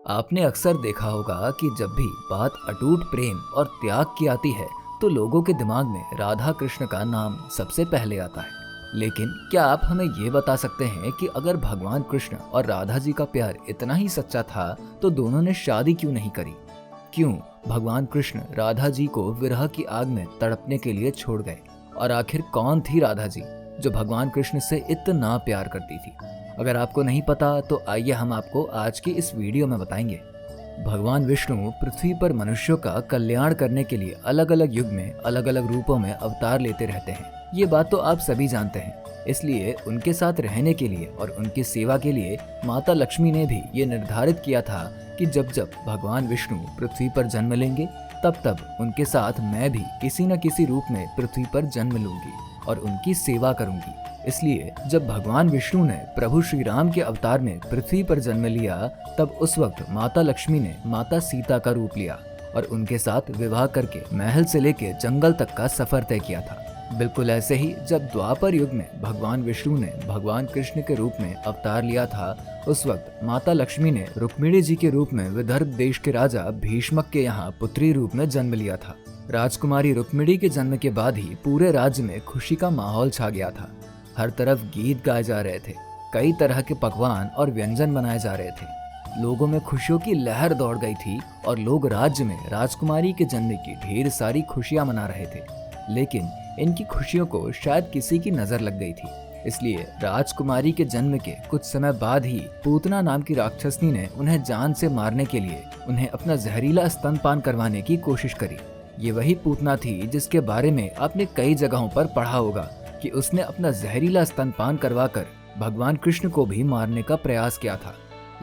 आपने अक्सर देखा होगा कि जब भी बात अटूट प्रेम और त्याग की आती है तो लोगों के दिमाग में राधा कृष्ण का नाम सबसे पहले आता है। लेकिन क्या आप हमें ये बता सकते हैं कि अगर भगवान कृष्ण और राधा जी का प्यार इतना ही सच्चा था तो दोनों ने शादी क्यों नहीं करी? क्यों भगवान कृष्ण राधा जी को विरह की आग में तड़पने के लिए छोड़ गए? और आखिर कौन थी राधा जी जो भगवान कृष्ण से इतना प्यार करती थी? अगर आपको नहीं पता तो आइए हम आपको आज की इस वीडियो में बताएंगे। भगवान विष्णु पृथ्वी पर मनुष्यों का कल्याण करने के लिए अलग अलग युग में अलग अलग रूपों में अवतार लेते रहते हैं। ये बात तो आप सभी जानते हैं। इसलिए उनके साथ रहने के लिए और उनकी सेवा के लिए माता लक्ष्मी ने भी ये निर्धारित किया था कि जब जब भगवान विष्णु पृथ्वी पर जन्म लेंगे तब तब उनके साथ मैं भी किसी न किसी रूप में पृथ्वी पर जन्म लूंगी और उनकी सेवा करूंगी। इसलिए जब भगवान विष्णु ने प्रभु श्री राम के अवतार में पृथ्वी पर जन्म लिया तब उस वक्त माता लक्ष्मी ने माता सीता का रूप लिया और उनके साथ विवाह करके महल से लेके जंगल तक का सफर तय किया था। बिल्कुल ऐसे ही जब द्वापर युग में भगवान विष्णु ने भगवान कृष्ण के रूप में अवतार लिया था उस वक्त माता लक्ष्मी ने रुक्मिणी जी के रूप में विदर्भ देश के राजा भीष्मक के यहाँ पुत्री रूप में जन्म लिया था। राजकुमारी रुक्मिणी के जन्म के बाद ही पूरे राज्य में खुशी का माहौल छा गया था। हर तरफ गीत गाए जा रहे थे, कई तरह के पकवान और व्यंजन बनाए जा रहे थे। लोगों में खुशियों की लहर दौड़ गई थी और लोग राज्य में राजकुमारी के जन्म की ढेर सारी खुशियां मना रहे थे। लेकिन इनकी खुशियों को शायद किसी की नजर लग गई थी। इसलिए राजकुमारी के जन्म के कुछ समय बाद ही पूतना नाम की राक्षसनी ने उन्हें जान से मारने के लिए उन्हें अपना जहरीला स्तनपान करवाने की कोशिश करी। ये वही पूतना थी जिसके बारे में आपने कई जगहों पर पढ़ा होगा कि उसने अपना जहरीला स्तनपान करवाकर भगवान कृष्ण को भी मारने का प्रयास किया था।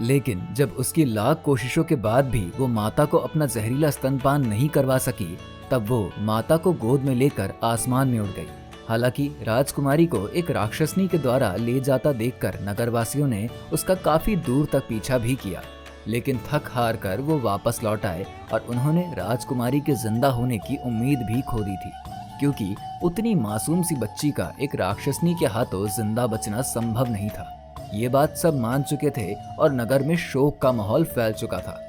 लेकिन जब उसकी लाख कोशिशों के बाद भी वो माता को अपना जहरीला स्तनपान नहीं करवा सकी तब वो माता को गोद में लेकर आसमान में उड़ गई। हालांकि राजकुमारी को एक राक्षसनी के द्वारा ले जाता देखकर नगरवासियों ने उसका काफी दूर तक पीछा भी किया, लेकिन थक हार कर वो वापस लौट आए और उन्होंने राजकुमारी के जिंदा होने की उम्मीद भी खो दी थी, क्योंकि उतनी मासूम सी बच्ची का एक राक्षसनी के हाथों जिंदा बचना संभव नहीं था। ये बात सब मान चुके थे और नगर में शोक का माहौल फैल चुका था,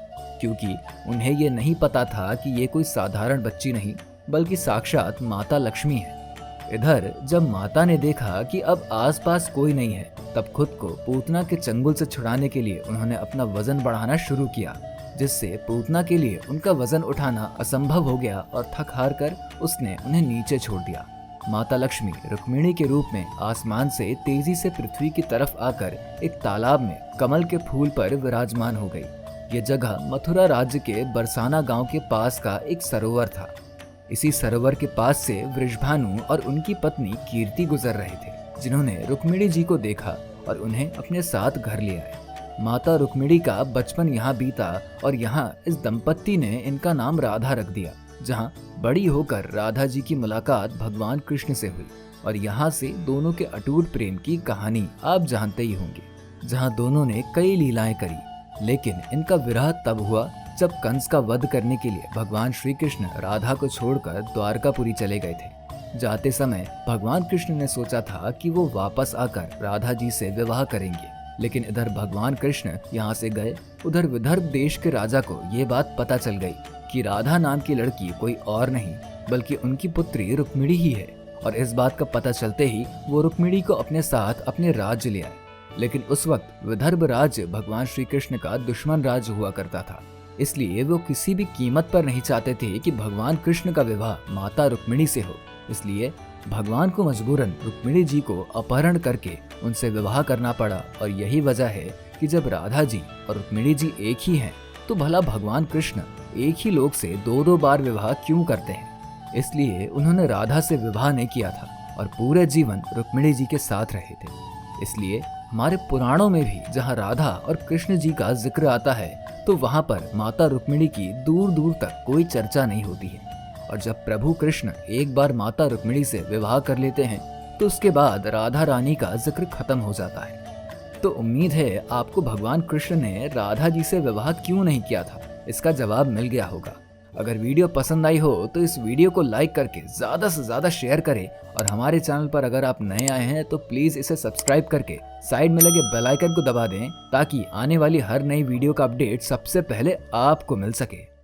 क्योंकि उन्हें ये नहीं पता था कि ये कोई साधारण बच्ची नहीं बल्कि साक्षात माता लक्ष्मी है। इधर जब माता ने देखा कि अब आसपास कोई नहीं है तब खुद को पूतना के चंगुल से छुड़ाने के लिए उन्होंने अपना वजन बढ़ाना शुरू किया, जिससे पूतना के लिए उनका वजन उठाना असंभव हो गया और थक हार कर उसने उन्हें नीचे छोड़ दिया। माता लक्ष्मी रुक्मिणी के रूप में आसमान से तेजी से पृथ्वी की तरफ आकर एक तालाब में कमल के फूल पर विराजमान हो गई। ये जगह मथुरा राज्य के बरसाना गांव के पास का एक सरोवर था। इसी सरोवर के पास से वृषभानु और उनकी पत्नी कीर्ति गुजर रहे थे, जिन्होंने रुक्मिणी जी को देखा और उन्हें अपने साथ घर ले आए। माता रुक्मिणी का बचपन यहाँ बीता और यहाँ इस दंपत्ति ने इनका नाम राधा रख दिया, जहाँ बड़ी होकर राधा जी की मुलाकात भगवान कृष्ण से हुई। और यहाँ से दोनों के अटूट प्रेम की कहानी आप जानते ही होंगे, जहाँ दोनों ने कई लीलाएं करी। लेकिन इनका विरह तब हुआ जब कंस का वध करने के लिए भगवान श्री कृष्ण राधा को छोड़कर द्वारकापुरी चले गए थे। जाते समय भगवान कृष्ण ने सोचा था कि वो वापस आकर राधा जी से विवाह करेंगे, लेकिन इधर भगवान कृष्ण यहाँ से गए, उधर विदर्भ देश के राजा को ये बात पता चल गई कि राधा नाम की लड़की कोई और नहीं बल्कि उनकी पुत्री रुक्मिणी ही है। और इस बात का पता चलते ही वो रुक्मिणी को अपने साथ अपने राज्य ले आए। लेकिन उस वक्त विदर्भ राज्य भगवान श्री कृष्ण का दुश्मन राज्य हुआ करता था, इसलिए वो किसी भी कीमत पर नहीं चाहते थे कि भगवान कृष्ण का विवाह माता रुक्मिणी से हो। इसलिए भगवान को मजबूरन रुक्मिणी जी को अपहरण करके उनसे विवाह करना पड़ा। और यही वजह है कि जब राधा जी और रुक्मिणी जी एक ही हैं, तो भला भगवान कृष्ण एक ही लोग से दो दो बार विवाह क्यों करते हैं? इसलिए उन्होंने राधा से विवाह नहीं किया था और पूरे जीवन रुक्मिणी जी के साथ रहे थे। इसलिए हमारे पुराणों में भी जहाँ राधा और कृष्ण जी का जिक्र आता है तो वहाँ पर माता रुक्मिणी की दूर दूर तक कोई चर्चा नहीं होती है। और जब प्रभु कृष्ण एक बार माता रुक्मिणी से विवाह कर लेते हैं तो उसके बाद राधा रानी का जिक्र खत्म हो जाता है। तो उम्मीद है आपको भगवान कृष्ण ने राधा जी से विवाह क्यों नहीं किया था इसका जवाब मिल गया होगा। अगर वीडियो पसंद आई हो तो इस वीडियो को लाइक करके ज़्यादा से ज़्यादा शेयर करें और हमारे चैनल पर अगर आप नए आए हैं तो प्लीज़ इसे सब्सक्राइब करके साइड में लगे बेल आइकन को दबा दें ताकि आने वाली हर नई वीडियो का अपडेट सबसे पहले आपको मिल सके।